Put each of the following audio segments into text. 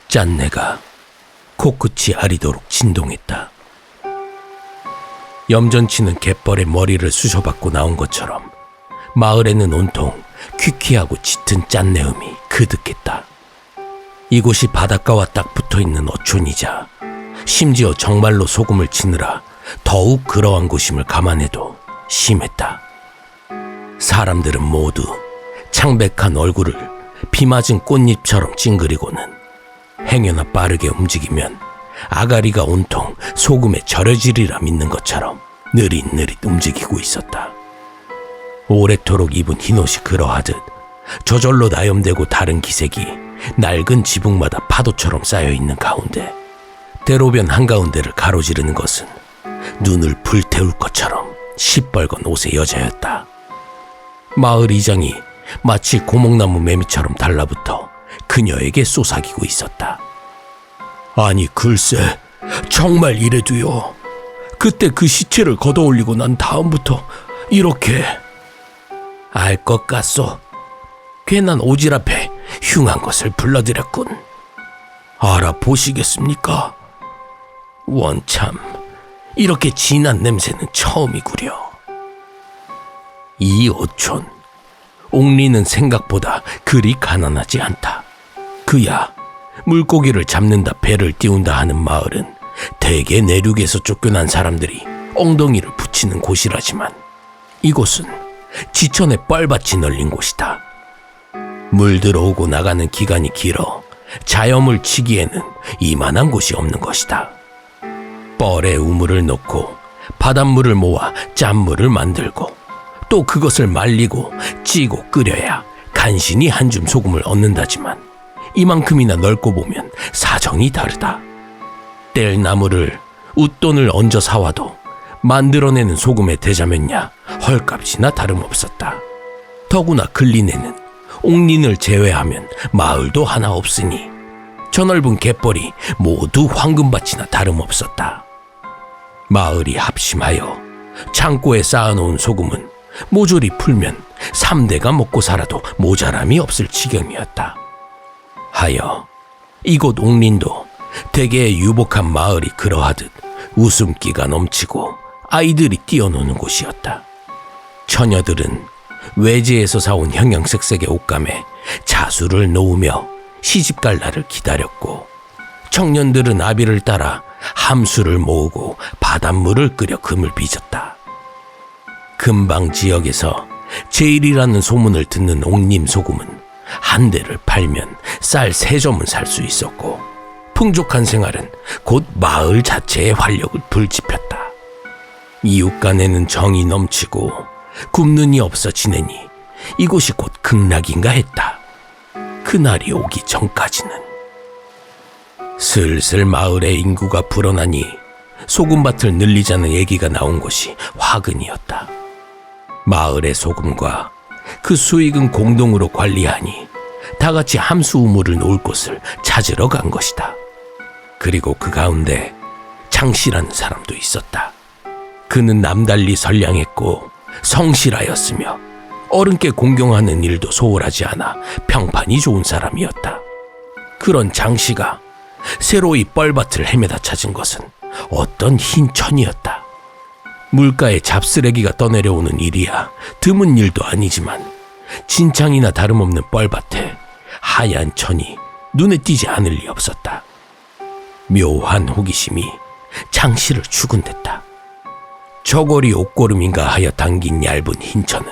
짠내가 코끝이 아리도록 진동했다. 염전치는 갯벌에 머리를 쑤셔박고 나온 것처럼 마을에는 온통 퀴퀴하고 짙은 짠내음이 그득했다. 이곳이 바닷가와 딱 붙어있는 어촌이자 심지어 정말로 소금을 치느라 더욱 그러한 곳임을 감안해도 심했다. 사람들은 모두 창백한 얼굴을 비 맞은 꽃잎처럼 찡그리고는 행여나 빠르게 움직이면 아가리가 온통 소금에 절여지리라 믿는 것처럼 느릿느릿 움직이고 있었다. 오래도록 입은 흰옷이 그러하듯 저절로 나염되고 다른 기색이 낡은 지붕마다 파도처럼 쌓여있는 가운데 대로변 한가운데를 가로지르는 것은 눈을 불태울 것처럼 시뻘건 옷의 여자였다. 마을 이장이 마치 고목나무 매미처럼 달라붙어 그녀에게 쏘사기고 있었다. 아니 글쎄, 정말 이래도요. 그때 그 시체를 걷어올리고 난 다음부터 이렇게... 알 것 같소. 괜한 오지랖에 흉한 것을 불러들였군. 알아보시겠습니까? 원참 이렇게 진한 냄새는 처음이구려. 이 어촌, 옥리는 생각보다 그리 가난하지 않다. 그야 물고기를 잡는다 배를 띄운다 하는 마을은 대개 내륙에서 쫓겨난 사람들이 엉덩이를 붙이는 곳이라지만 이곳은 지천에 뻘밭이 널린 곳이다. 물 들어오고 나가는 기간이 길어 자염을 치기에는 이만한 곳이 없는 것이다. 뻘에 우물을 넣고 바닷물을 모아 짠물을 만들고 또 그것을 말리고 찌고 끓여야 간신히 한 줌 소금을 얻는다지만 이만큼이나 넓고 보면 사정이 다르다. 뗄나무를 웃돈을 얹어 사와도 만들어내는 소금의 대자면야 헐값이나 다름없었다. 더구나 근린에는 옥린을 제외하면 마을도 하나 없으니 저 넓은 갯벌이 모두 황금밭이나 다름없었다. 마을이 합심하여 창고에 쌓아놓은 소금은 모조리 풀면 3대가 먹고 살아도 모자람이 없을 지경이었다. 하여 이곳 옥린도 대개의 유복한 마을이 그러하듯 웃음기가 넘치고 아이들이 뛰어노는 곳이었다. 처녀들은 외지에서 사온 형형색색의 옷감에 자수를 놓으며 시집갈 날을 기다렸고 청년들은 아비를 따라 함수를 모으고 바닷물을 끓여 금을 빚었다. 근방 지역에서 제일이라는 소문을 듣는 옥림 소금은 한 대를 팔면 쌀 3점은 살 수 있었고 풍족한 생활은 곧 마을 자체의 활력을 불지폈다. 이웃 간에는 정이 넘치고 굽는이 없어 지내니 이곳이 곧 극락인가 했다. 그날이 오기 전까지는. 슬슬 마을의 인구가 불어나니 소금밭을 늘리자는 얘기가 나온 것이 화근이었다. 마을의 소금과 그 수익은 공동으로 관리하니 다같이 함수 우물을 놓을 곳을 찾으러 간 것이다. 그리고 그 가운데 장씨라는 사람도 있었다. 그는 남달리 선량했고 성실하였으며 어른께 공경하는 일도 소홀하지 않아 평판이 좋은 사람이었다. 그런 장씨가 새로이 뻘밭을 헤매다 찾은 것은 어떤 흰 천이었다. 물가에 잡쓰레기가 떠내려오는 일이야 드문 일도 아니지만 진창이나 다름없는 뻘밭에 하얀 천이 눈에 띄지 않을 리 없었다. 묘한 호기심이 장씨를 추근댔다. 저고리 옷고름인가 하여 당긴 얇은 흰 천은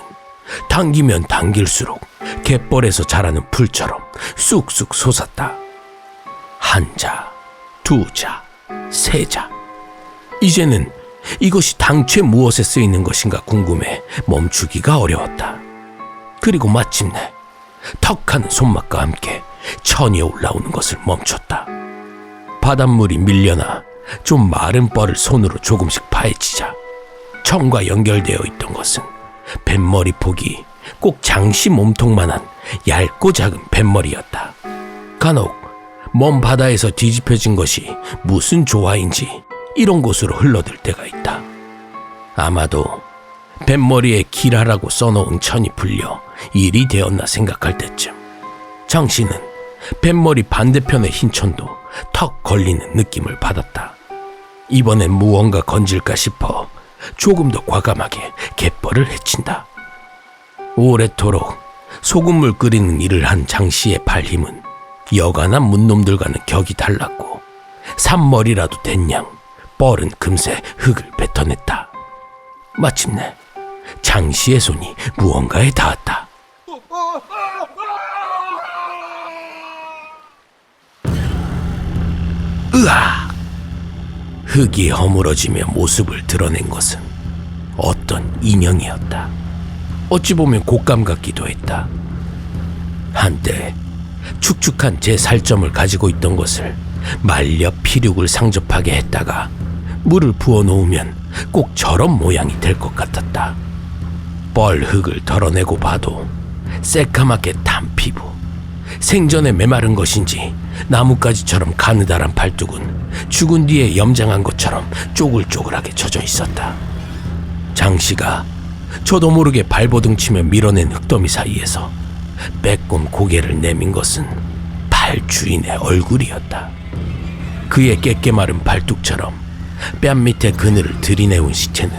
당기면 당길수록 갯벌에서 자라는 풀처럼 쑥쑥 솟았다. 한 자, 두 자, 세 자. 이제는 이것이 당최 무엇에 쓰이는 것인가 궁금해 멈추기가 어려웠다. 그리고 마침내 턱하는 손맛과 함께 천이 올라오는 것을 멈췄다. 바닷물이 밀려나 좀 마른 뻘을 손으로 조금씩 파헤치자 천과 연결되어 있던 것은 뱃머리 폭이 꼭 장씨 몸통만한 얇고 작은 뱃머리였다. 간혹 먼 바다에서 뒤집혀진 것이 무슨 조화인지 이런 곳으로 흘러들 때가 있다. 아마도 뱃머리에 길하라고 써놓은 천이 풀려 일이 되었나 생각할 때쯤 장씨는 뱃머리 반대편의 흰천도 턱 걸리는 느낌을 받았다. 이번엔 무언가 건질까 싶어 조금 더 과감하게 갯벌을 헤친다. 오래도록 소금물 끓이는 일을 한 장씨의 팔힘은 여간한 문놈들과는 격이 달랐고 산머리라도 된양 뻘은 금세 흙을 뱉어냈다. 마침내 장씨의 손이 무언가에 닿았다. 으악! 흙이 허물어지며 모습을 드러낸 것은 어떤 인형이었다. 어찌 보면 곶감 같기도 했다. 한때 축축한 제 살점을 가지고 있던 것을 말려 피륙을 상접하게 했다가 물을 부어놓으면 꼭 저런 모양이 될 것 같았다. 뻘 흙을 덜어내고 봐도 새까맣게 탄 피부, 생전에 메마른 것인지 나뭇가지처럼 가느다란 팔뚝은 죽은 뒤에 염장한 것처럼 쪼글쪼글하게 젖어 있었다. 장씨가 저도 모르게 발버둥치며 밀어낸 흙더미 사이에서 빼꼼 고개를 내민 것은 팔 주인의 얼굴이었다. 그의 깨깨마른 발뚝처럼 뺨 밑에 그늘을 들이내온 시체는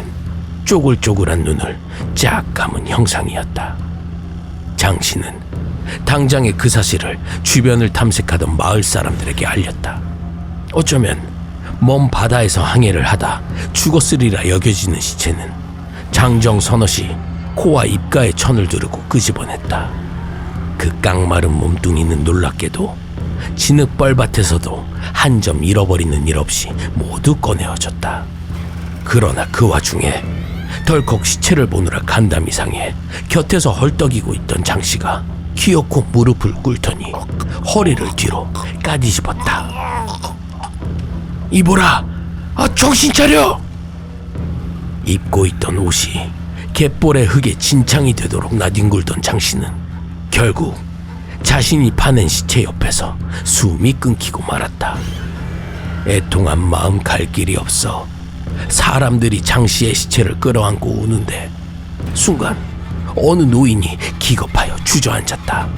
쪼글쪼글한 눈을 쫙 감은 형상이었다. 장씨는 당장에 그 사실을 주변을 탐색하던 마을 사람들에게 알렸다. 어쩌면 먼 바다에서 항해를 하다 죽었으리라 여겨지는 시체는 장정 서너시 코와 입가에 천을 두르고 끄집어냈다. 그 깡마른 몸뚱이는 놀랍게도 진흙 뻘밭에서도 한 점 잃어버리는 일 없이 모두 꺼내어졌다. 그러나 그 와중에 덜컥 시체를 보느라 간담이 상해 곁에서 헐떡이고 있던 장씨가 기어코 무릎을 꿇더니 허리를 뒤로 까디집었다. 이보라! 정신 차려! 입고 있던 옷이 갯벌의 흙에 진창이 되도록 나뒹굴던 장씨는 결국 자신이 파낸 시체 옆에서 숨이 끊기고 말았다. 애통한 마음 갈 길이 없어 사람들이 장씨의 시체를 끌어안고 우는데 순간 어느 노인이 기겁하여 주저앉았다.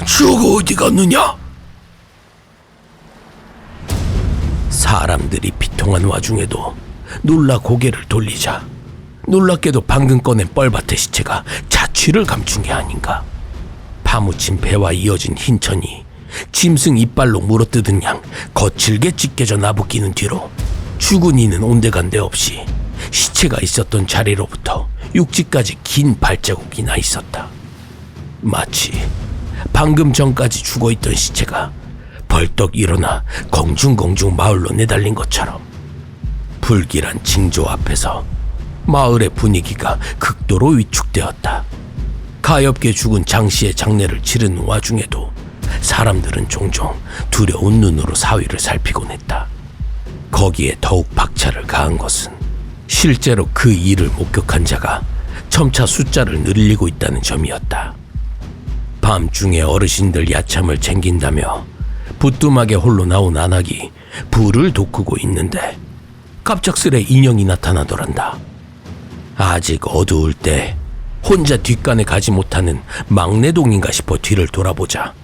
저거 어디 갔느냐? 사람들이 비통한 와중에도 놀라 고개를 돌리자 놀랍게도 방금 꺼낸 뻘밭의 시체가 자취를 감춘 게 아닌가. 파묻힌 배와 이어진 흰천이 짐승 이빨로 물어뜯은 양 거칠게 찢겨져 나부끼는 뒤로 죽은 이는 온데간데 없이 시체가 있었던 자리로부터 육지까지 긴 발자국이 나 있었다. 마치 방금 전까지 죽어있던 시체가 벌떡 일어나 공중공중 마을로 내달린 것처럼. 불길한 징조 앞에서 마을의 분위기가 극도로 위축되었다. 가엾게 죽은 장씨의 장례를 치르는 와중에도 사람들은 종종 두려운 눈으로 사위를 살피곤 했다. 거기에 더욱 박차를 가한 것은 실제로 그 일을 목격한 자가 점차 숫자를 늘리고 있다는 점이었다. 밤중에 어르신들 야참을 챙긴다며 부뚜막에 홀로 나온 안악이 불을 돋구고 있는데 갑작스레 인형이 나타나더란다. 아직 어두울 때 혼자 뒷간에 가지 못하는 막내동인가 싶어 뒤를 돌아보자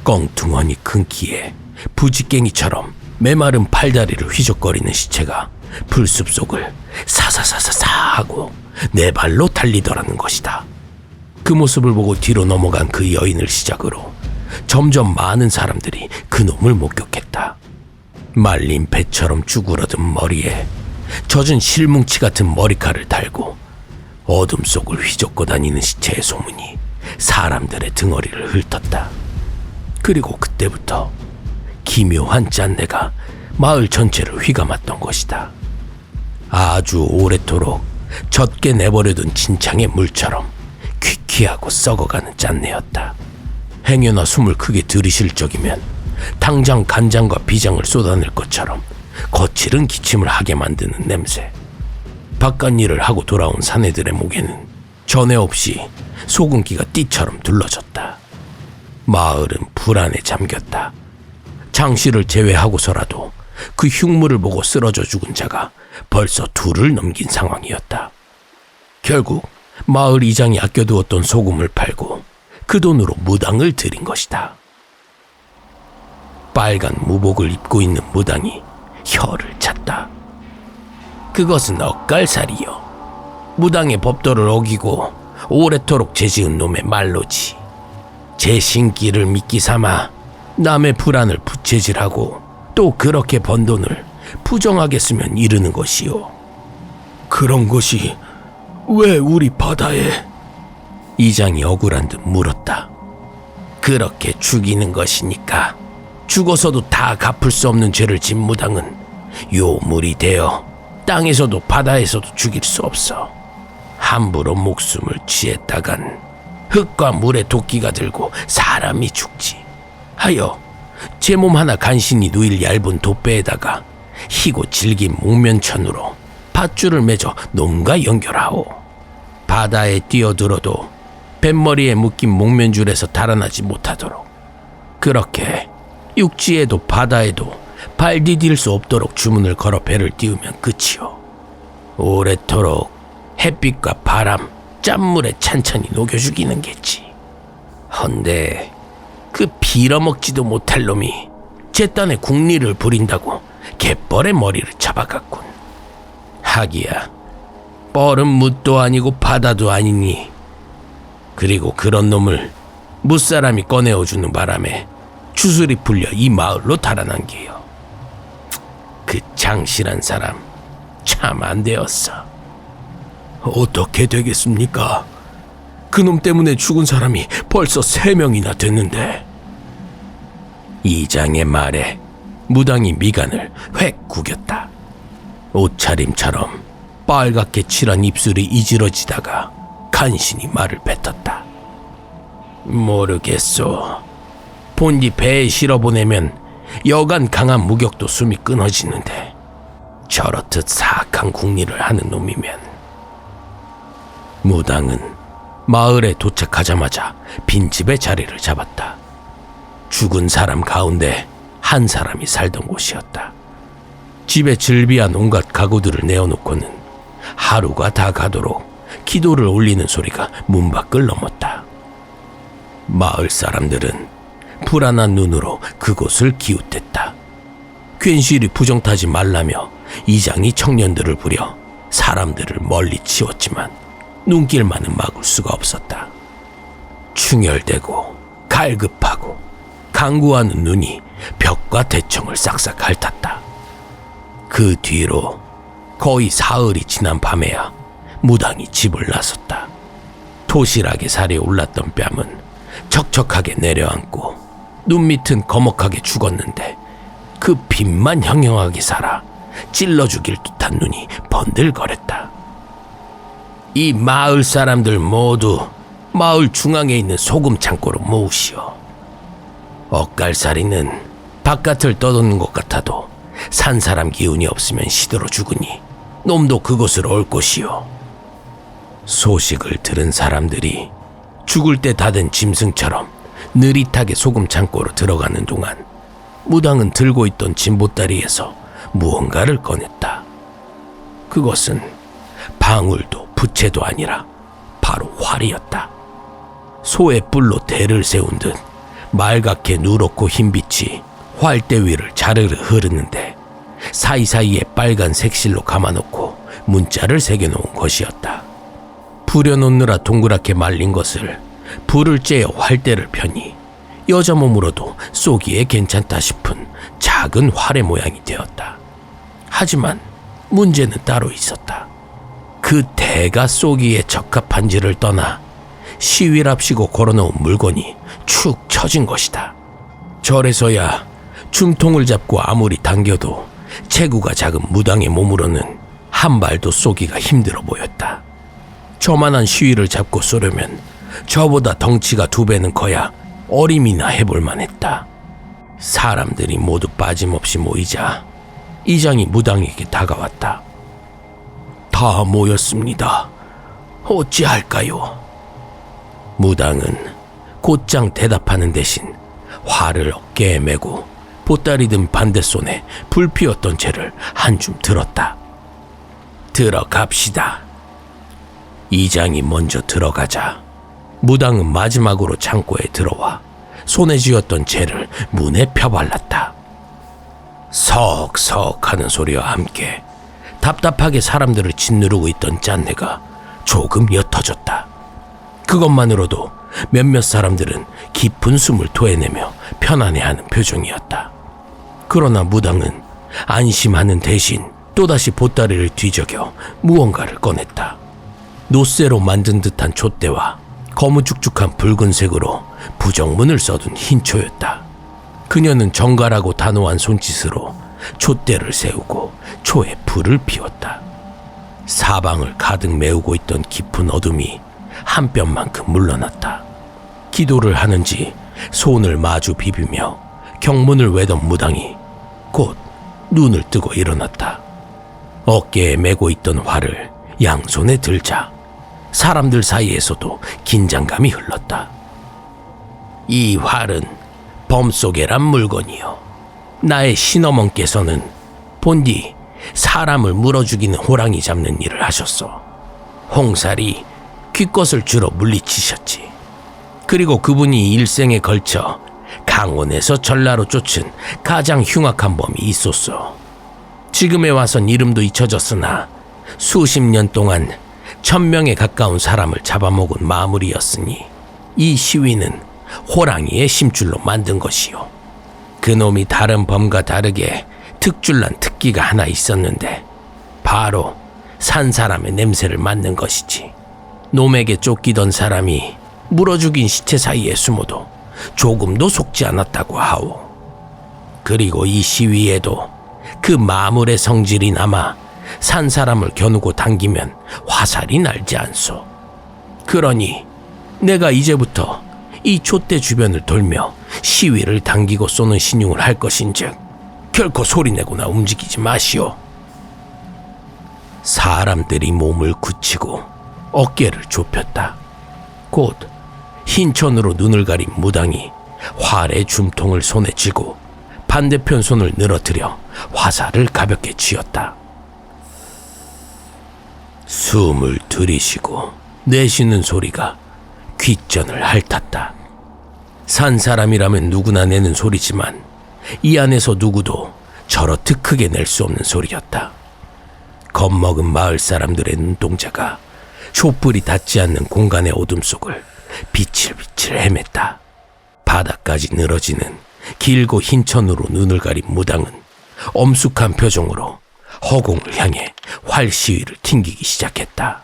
껑퉁하니 큰 키에 부지깽이처럼 메마른 팔다리를 휘적거리는 시체가 풀숲 속을 사사사사사 하고 네 발로 달리더라는 것이다. 그 모습을 보고 뒤로 넘어간 그 여인을 시작으로 점점 많은 사람들이 그놈을 목격했다. 말린 배처럼 쭈그러든 머리에 젖은 실뭉치 같은 머리칼을 달고 어둠 속을 휘젓고 다니는 시체의 소문이 사람들의 등허리를 훑었다. 그리고 그때부터 기묘한 짠내가 마을 전체를 휘감았던 것이다. 아주 오래도록 젖게 내버려둔 진창의 물처럼 퀴퀴하고 썩어가는 짠내였다. 행여나 숨을 크게 들이쉴 적이면 당장 간장과 비장을 쏟아낼 것처럼 거칠은 기침을 하게 만드는 냄새. 바깥 일을 하고 돌아온 사내들의 목에는 전에 없이 소금기가 띠처럼 둘러졌다. 마을은 불안에 잠겼다. 장씨를 제외하고서라도 그 흉물을 보고 쓰러져 죽은 자가 벌써 2를 넘긴 상황이었다. 결국 마을 이장이 아껴두었던 소금을 팔고 그 돈으로 무당을 들인 것이다. 빨간 무복을 입고 있는 무당이 혀를 찼다. 그것은 엇갈살이요. 무당의 법도를 어기고 오래도록 죄지은 놈의 말로지. 제 신기를 미끼 삼아 남의 불안을 부채질하고 또 그렇게 번 돈을 부정하게 쓰면 이르는 것이요. 그런 것이 왜 우리 바다에? 이장이 억울한 듯 물었다. 그렇게 죽이는 것이니까. 죽어서도 다 갚을 수 없는 죄를 진 무당은 요물이 되어 땅에서도 바다에서도 죽일 수 없어. 함부로 목숨을 취했다간 흙과 물에 도끼가 들고 사람이 죽지. 하여 제 몸 하나 간신히 누일 얇은 돛배에다가 희고 질긴 목면천으로 밧줄을 맺어 놈과 연결하오. 바다에 뛰어들어도 뱃머리에 묶인 목면줄에서 달아나지 못하도록. 그렇게 육지에도 바다에도 발 디딜 수 없도록 주문을 걸어 배를 띄우면 끝이오. 오래도록 햇빛과 바람, 짠물에 찬찬히 녹여 죽이는 게지. 헌데 그 빌어먹지도 못할 놈이 제 딴에 국리를 부린다고 갯벌의 머리를 잡아갔군. 하기야 뻘은 묻도 아니고 바다도 아니니. 그리고 그런 놈을 무사람이 꺼내어주는 바람에 주술이 풀려 이 마을로 달아난 게요. 그 장실한 사람 참 안 되었어. 어떻게 되겠습니까? 그놈 때문에 죽은 사람이 벌써 3명이나 됐는데. 이장의 말에 무당이 미간을 획 구겼다. 옷차림처럼 빨갛게 칠한 입술이 이지러지다가 간신히 말을 뱉었다. 모르겠소. 본디 배에 실어보내면 여간 강한 무격도 숨이 끊어지는데 저렇듯 사악한 궁리를 하는 놈이면. 무당은 마을에 도착하자마자 빈집에 자리를 잡았다. 죽은 사람 가운데 한 사람이 살던 곳이었다. 집에 즐비한 온갖 가구들을 내어놓고는 하루가 다 가도록 기도를 올리는 소리가 문 밖을 넘었다. 마을 사람들은 불안한 눈으로 그곳을 기웃댔다. 괜시리 부정타지 말라며 이장이 청년들을 부려 사람들을 멀리 치웠지만 눈길만은 막을 수가 없었다. 충혈되고 갈급하고 강구하는 눈이 벽과 대청을 싹싹 핥았다. 그 뒤로 거의 사흘이 지난 밤에야 무당이 집을 나섰다. 도실하게 살이 올랐던 뺨은 척척하게 내려앉고 눈 밑은 거먹하게 죽었는데 그 빛만 형형하게 살아 찔러 죽일 듯한 눈이 번들거렸다. 이 마을 사람들 모두 마을 중앙에 있는 소금 창고로 모으시오. 엇갈살이는 바깥을 떠도는 것 같아도 산 사람 기운이 없으면 시들어 죽으니 놈도 그곳으로 올 것이오. 소식을 들은 사람들이 죽을 때 닫은 짐승처럼 느릿하게 소금 창고로 들어가는 동안 무당은 들고 있던 짐보따리에서 무언가를 꺼냈다. 그것은 방울도 부채도 아니라 바로 활이었다. 소의 뿔로 대를 세운 듯 말갛게 누렇고 흰빛이 활대 위를 자르르 흐르는데 사이사이에 빨간 색실로 감아놓고 문자를 새겨놓은 것이었다. 부려놓느라 동그랗게 말린 것을 불을 쬐어 활대를 펴니 여자 몸으로도 쏘기에 괜찮다 싶은 작은 활의 모양이 되었다. 하지만 문제는 따로 있었다. 그 대가 쏘기에 적합한지를 떠나 시위랍시고 걸어놓은 물건이 축 처진 것이다. 절에서야 줌통을 잡고 아무리 당겨도 체구가 작은 무당의 몸으로는 한 발도 쏘기가 힘들어 보였다. 저만한 시위를 잡고 쏘려면 저보다 덩치가 2배는 커야 어림이나 해볼 만했다. 사람들이 모두 빠짐없이 모이자 이장이 무당에게 다가왔다. 다 모였습니다. 어찌할까요? 무당은 곧장 대답하는 대신 활을 어깨에 메고 보따리 든 반대손에 불 피웠던 채를 한 줌 들었다. 들어갑시다. 이장이 먼저 들어가자 무당은 마지막으로 창고에 들어와 손에 쥐었던 재를 문에 펴발랐다. 석석 하는 소리와 함께 답답하게 사람들을 짓누르고 있던 짠내가 조금 옅어졌다. 그것만으로도 몇몇 사람들은 깊은 숨을 토해내며 편안해하는 표정이었다. 그러나 무당은 안심하는 대신 또다시 보따리를 뒤적여 무언가를 꺼냈다. 노쇠로 만든 듯한 촛대와 거무죽죽한 붉은색으로 부정문을 써둔 흰초였다. 그녀는 정갈하고 단호한 손짓으로 촛대를 세우고 초에 불을 피웠다. 사방을 가득 메우고 있던 깊은 어둠이 한 뼘만큼 물러났다. 기도를 하는지 손을 마주 비비며 경문을 외던 무당이 곧 눈을 뜨고 일어났다. 어깨에 메고 있던 활을 양손에 들자 사람들 사이에서도 긴장감이 흘렀다. 이 활은 범속에란 물건이요. 나의 신어머니께서는 본디 사람을 물어 죽이는 호랑이 잡는 일을 하셨어. 홍살이 귀것을 주로 물리치셨지. 그리고 그분이 일생에 걸쳐 강원에서 전라로 쫓은 가장 흉악한 범이 있었어. 지금에 와선 이름도 잊혀졌으나 수십 년 동안 1000명에 가까운 사람을 잡아먹은 마물이었으니 이 시위는 호랑이의 심줄로 만든 것이요. 그놈이 다른 범과 다르게 특출난 특기가 하나 있었는데 바로 산 사람의 냄새를 맡는 것이지. 놈에게 쫓기던 사람이 물어 죽인 시체 사이에 숨어도 조금도 속지 않았다고 하오. 그리고 이 시위에도 그 마물의 성질이 남아 산 사람을 겨누고 당기면 화살이 날지 않소. 그러니 내가 이제부터 이 촛대 주변을 돌며 시위를 당기고 쏘는 신용을 할 것인즉 결코 소리내거나 움직이지 마시오. 사람들이 몸을 굳히고 어깨를 좁혔다. 곧 흰천으로 눈을 가린 무당이 활의 줌통을 손에 쥐고 반대편 손을 늘어뜨려 화살을 가볍게 쥐었다. 숨을 들이쉬고 내쉬는 소리가 귓전을 핥았다. 산 사람이라면 누구나 내는 소리지만 이 안에서 누구도 저렇듯 크게 낼 수 없는 소리였다. 겁먹은 마을 사람들의 눈동자가 촛불이 닿지 않는 공간의 어둠 속을 비칠비칠 헤맸다. 바닥까지 늘어지는 길고 흰 천으로 눈을 가린 무당은 엄숙한 표정으로 허공을 향해 활 시위를 튕기기 시작했다.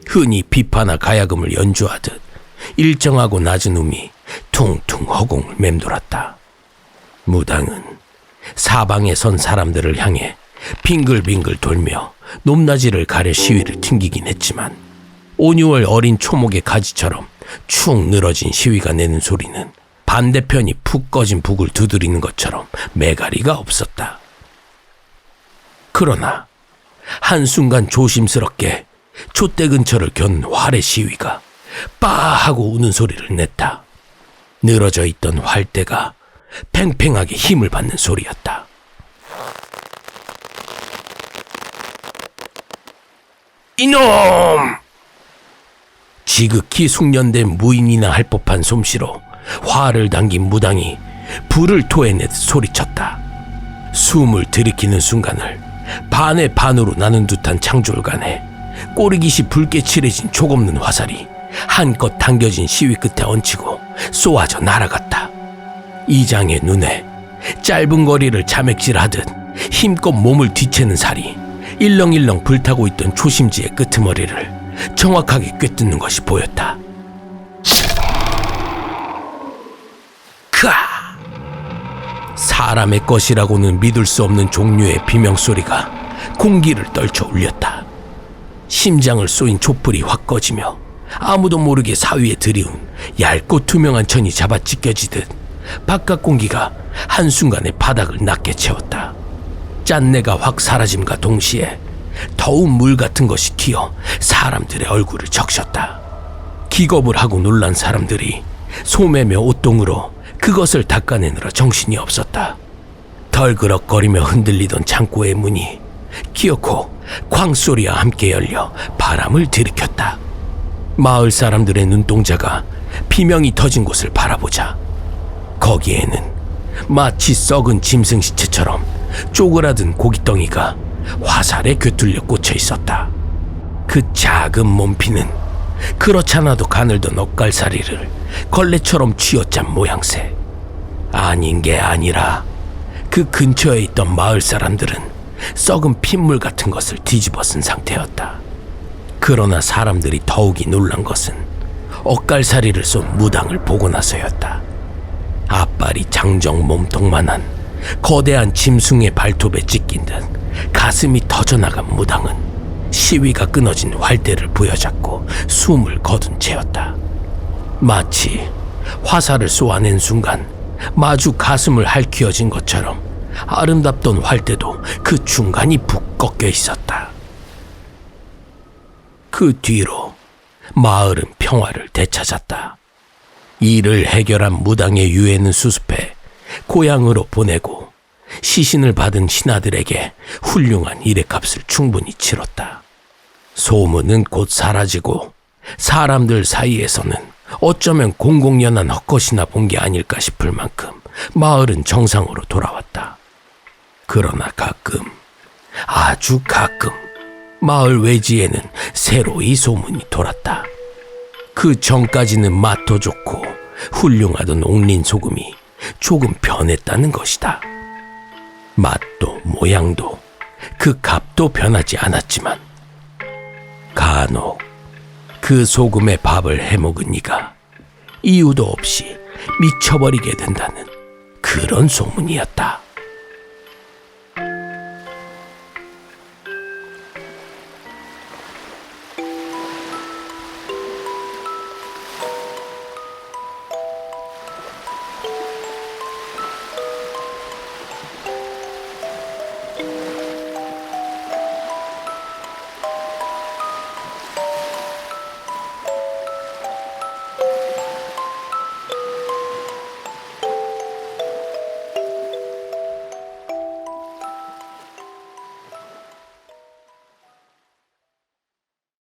흔히 비파나 가야금을 연주하듯 일정하고 낮은 음이 퉁퉁 허공을 맴돌았다. 무당은 사방에 선 사람들을 향해 빙글빙글 돌며 높낮이를 가려 시위를 튕기긴 했지만 5, 6월 어린 초목의 가지처럼 축 늘어진 시위가 내는 소리는 반대편이 푹 꺼진 북을 두드리는 것처럼 매가리가 없었다. 그러나 한순간 조심스럽게 촛대 근처를 겨눈 활의 시위가 빠 하고 우는 소리를 냈다. 늘어져 있던 활대가 팽팽하게 힘을 받는 소리였다. 이놈! 지극히 숙련된 무인이나 할 법한 솜씨로 활을 당긴 무당이 불을 토해내듯 소리쳤다. 숨을 들이키는 순간을 반의 반으로 나눈 듯한 창졸간에 꼬리깃이 붉게 칠해진 촉없는 화살이 한껏 당겨진 시위 끝에 얹히고 쏘아져 날아갔다. 이장의 눈에 짧은 거리를 자맥질하듯 힘껏 몸을 뒤채는 살이 일렁일렁 불타고 있던 초심지의 끄트머리를 정확하게 꿰뚫는 것이 보였다. 크아! 사람의 것이라고는 믿을 수 없는 종류의 비명소리가 공기를 떨쳐 울렸다. 심장을 쏘인 촛불이 확 꺼지며 아무도 모르게 사위에 들이운 얇고 투명한 천이 잡아 찢겨지듯 바깥 공기가 한순간에 바닥을 낮게 채웠다. 짠내가 확 사라짐과 동시에 더운 물 같은 것이 튀어 사람들의 얼굴을 적셨다. 기겁을 하고 놀란 사람들이 소매며 옷동으로 그것을 닦아내느라 정신이 없었다. 덜그럭거리며 흔들리던 창고의 문이 기어코 광소리와 함께 열려 바람을 들이켰다. 마을 사람들의 눈동자가 비명이 터진 곳을 바라보자 거기에는 마치 썩은 짐승 시체처럼 쪼그라든 고깃덩이가 화살에 꿰뚫려 꽂혀 있었다. 그 작은 몸피는 그렇잖아도 가늘던 엇갈사리를 걸레처럼 쥐어짠 모양새. 아닌 게 아니라 그 근처에 있던 마을 사람들은 썩은 핏물 같은 것을 뒤집어 쓴 상태였다. 그러나 사람들이 더욱이 놀란 것은 엇갈사리를 쏜 무당을 보고 나서였다. 앞발이 장정 몸통만한 거대한 짐승의 발톱에 찢긴 듯 가슴이 터져나간 무당은 시위가 끊어진 활대를 부여잡고 숨을 거둔 채였다. 마치 화살을 쏘아낸 순간 마주 가슴을 핥히어진 것처럼 아름답던 활대도 그 중간이 북 꺾여 있었다. 그 뒤로 마을은 평화를 되찾았다. 이를 해결한 무당의 유해는 수습해 고향으로 보내고 시신을 받은 신하들에게 훌륭한 일회값을 충분히 치렀다. 소문은 곧 사라지고 사람들 사이에서는 어쩌면 공공연한 헛것이나 본 게 아닐까 싶을 만큼 마을은 정상으로 돌아왔다. 그러나 가끔, 아주 가끔 마을 외지에는 새로이 소문이 돌았다. 그 전까지는 맛도 좋고 훌륭하던 옥린 소금이 조금 변했다는 것이다. 맛도 모양도 그 값도 변하지 않았지만 간혹 그 소금의 밥을 해먹은 이가 이유도 없이 미쳐버리게 된다는 그런 소문이었다.